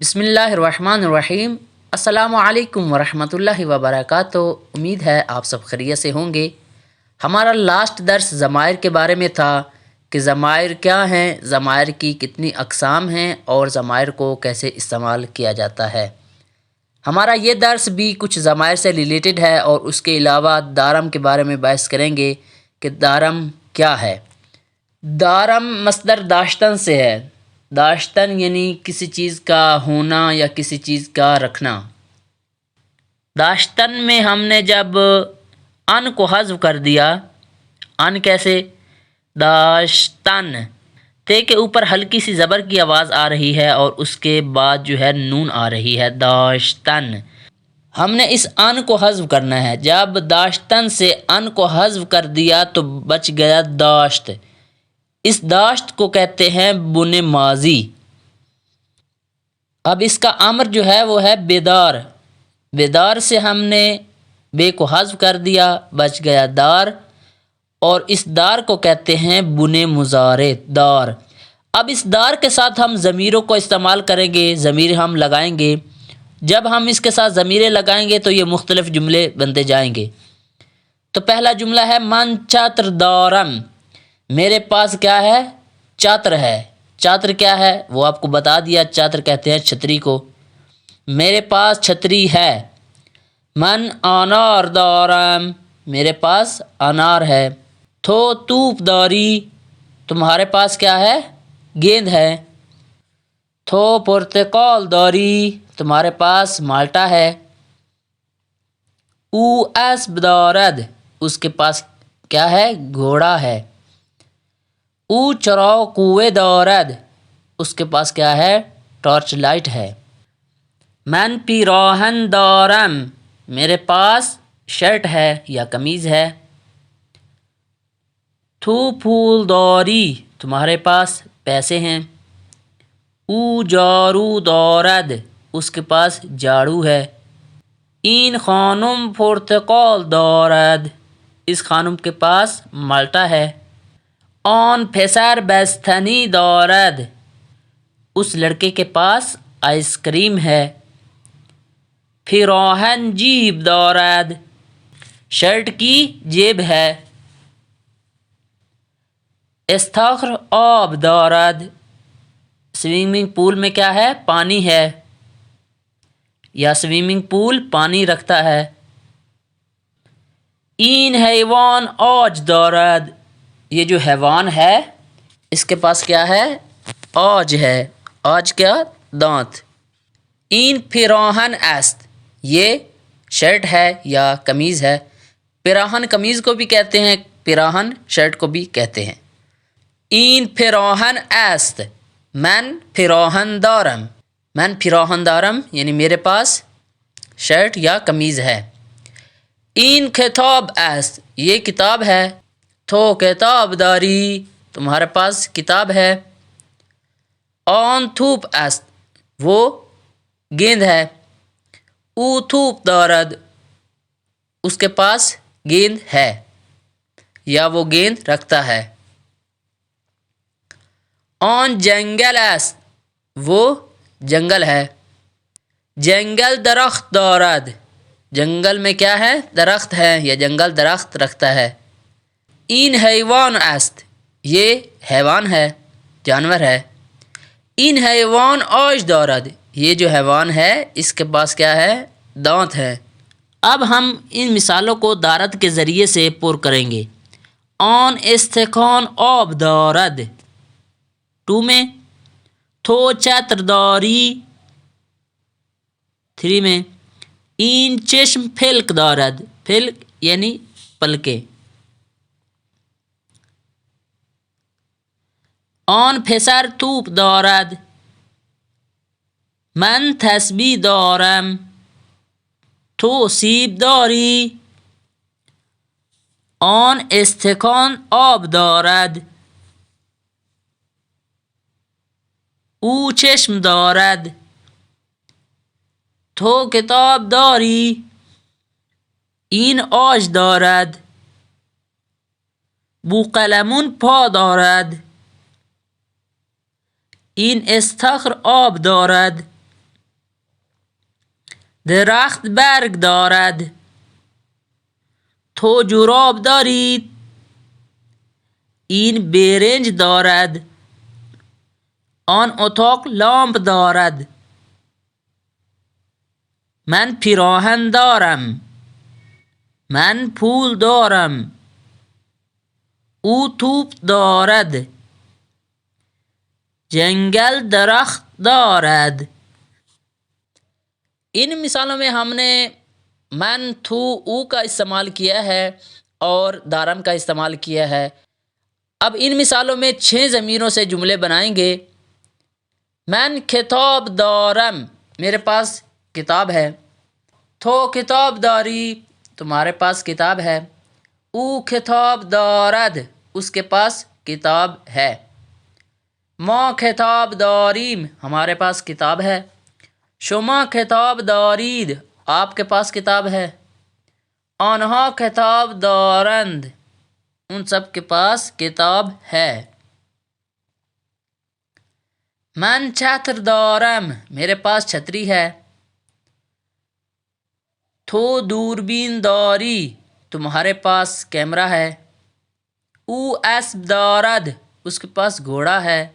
بسم اللہ الرحمن الرحیم۔ السلام علیکم ورحمۃ اللہ وبرکاتہ۔ امید ہے آپ سب خیریت سے ہوں گے۔ ہمارا لاسٹ درس ضمائر کے بارے میں تھا کہ ضمائر کیا ہیں، ضمائر کی کتنی اقسام ہیں اور ضمائر کو کیسے استعمال کیا جاتا ہے۔ ہمارا یہ درس بھی کچھ ضمائر سے ریلیٹڈ ہے اور اس کے علاوہ دارم کے بارے میں بحث کریں گے کہ دارم کیا ہے۔ دارم مصدر داشتن سے ہے۔ داشتن یعنی کسی چیز کا ہونا یا کسی چیز کا رکھنا۔ داشتن میں ہم نے جب ان کو حذف کر دیا، ان کیسے؟ داشتن، تے کے اوپر ہلکی سی زبر کی آواز آ رہی ہے اور اس کے بعد جو ہے نون آ رہی ہے، داشتن۔ ہم نے اس ان کو حذف کرنا ہے۔ جب داشتن سے ان کو حذف کر دیا تو بچ گیا داشت۔ اس داشت کو کہتے ہیں بن ماضی۔ اب اس کا امر جو ہے وہ ہے بیدار۔ بیدار سے ہم نے بے کو حذف کر دیا، بچ گیا دار، اور اس دار کو کہتے ہیں بن مضارع، دار۔ اب اس دار کے ساتھ ہم ضمیروں کو استعمال کریں گے، ضمیر ہم لگائیں گے۔ جب ہم اس کے ساتھ ضمیریں لگائیں گے تو یہ مختلف جملے بنتے جائیں گے۔ تو پہلا جملہ ہے من چتر دارم، میرے پاس کیا ہے؟ چاتر ہے۔ چاتر کیا ہے وہ آپ کو بتا دیا، چاتر کہتے ہیں چھتری کو۔ میرے پاس چھتری ہے۔ من انار دارم، میرے پاس انار ہے۔ تھو توپ داری، تمہارے پاس کیا ہے؟ گیند ہے۔ تھو پرتقال داری، تمہارے پاس مالٹا ہے۔ او اسب دارد، اس کے پاس کیا ہے؟ گھوڑا ہے۔ او چراغ قوے دارد، اس کے پاس کیا ہے؟ ٹارچ لائٹ ہے۔ من پیراہن دارم، میرے پاس شرٹ ہے یا قمیض ہے۔ تو پھول داری، تمہارے پاس پیسے ہیں۔ او جارو دارد، اس کے پاس جاڑو ہے۔ این خانم پرتقال دارد، اس خانم کے پاس مالٹا ہے۔ آن پسر بستنی دارد، اس لڑکے کے پاس آئس کریم ہے۔ پیراہن جیب دارد، شرٹ کی جیب ہے۔ استخر آب دارد، سوئمنگ پول میں کیا ہے؟ پانی ہے یا سوئمنگ پول پانی رکھتا ہے۔ این حیوان آج دارد، یہ جو حیوان ہے اس کے پاس کیا ہے؟ آج ہے۔ آج کیا؟ دانت۔ این پیراہن است، یہ شرٹ ہے یا قمیض ہے۔ پیراہن قمیض کو بھی کہتے ہیں، پیراہن شرٹ کو بھی کہتے ہیں۔ این پیراہن است، من پیراہن دارم، من پیراہن دارم یعنی میرے پاس شرٹ یا قمیض ہے۔ این کتاب است، یہ کتاب ہے۔ تو کتاب داری، تمہارے پاس کتاب ہے۔ آن توپ است، وہ گیند ہے۔ او توپ دارد، اس کے پاس گیند ہے یا وہ گیند رکھتا ہے۔ آن جنگل است، وہ جنگل ہے۔ جنگل درخت دارد، جنگل میں کیا ہے؟ درخت ہے یا جنگل درخت رکھتا ہے۔ این حیوان است، یہ حیوان ہے، جانور ہے۔ این حیوان آج دارد، یہ جو حیوان ہے اس کے پاس کیا ہے؟ دانت ہے۔ اب ہم ان مثالوں کو دارد کے ذریعے سے پر کریں گے۔ آن استخوان آب دارد، 2 میں۔ تھو چتر داری، 3 میں۔ این چشم پھلک دارد، پھلک یعنی پلکیں۔ آن پسر توپ دارد، من تسبیح دارم، تو سیب داری۔ آن استکان آب دارد، او چشم دارد۔ تو کتاب داری، این آج دارد۔ بوقلمون پا دارد، این استخر آب دارد۔ درخت برگ دارد. تو جوراب دارید؟ این برنج دارد. آن اتاق لامپ دارد. من پیراهن دارم. من پول دارم. او توپ دارد. جنگل درخت دارد. ان مثالوں میں ہم نے من، تو، او کا استعمال کیا ہے اور دارم کا استعمال کیا ہے. اب ان مثالوں میں 6 ضمیروں سے جملے بنائیں گے. من کتاب دارم، میرے پاس کتاب ہے. تو کتاب داری، تمہارے پاس کتاب ہے. او کتاب دارد، اس کے پاس کتاب ہے. ما کتاب داریم، ہمارے پاس کتاب ہے. شما کتاب دارید، آپ کے پاس کتاب ہے. آنها کتاب دارند، ان سب کے پاس کتاب ہے. من چتر دارم، میرے پاس چھتری ہے. تو دوربین داری، تمہارے پاس کیمرہ ہے. او اسب دارد، اس کے پاس گھوڑا ہے.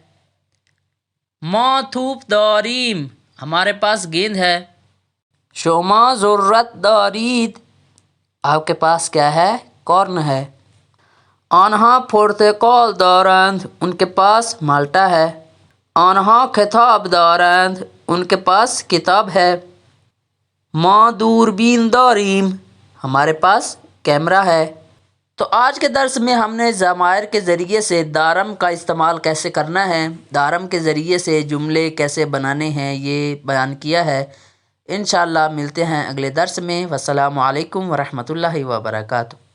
ما توپ داریم، ہمارے پاس گیند ہے. شما ضرورت دارید، آپ کے پاس کیا ہے؟ کارن ہے. آنها پرتقال دارند، ان کے پاس مالٹا ہے. آنها کتاب دارند، ان کے پاس کتاب ہے. ما دوربین داریم، ہمارے پاس کیمرہ ہے. تو آج کے درس میں ہم نے ضمائر کے ذریعے سے دارم کا استعمال کیسے کرنا ہے، دارم کے ذریعے سے جملے کیسے بنانے ہیں، یہ بیان کیا ہے. انشاءاللہ ملتے ہیں اگلے درس میں. والسلام علیکم ورحمۃ اللہ وبرکاتہ.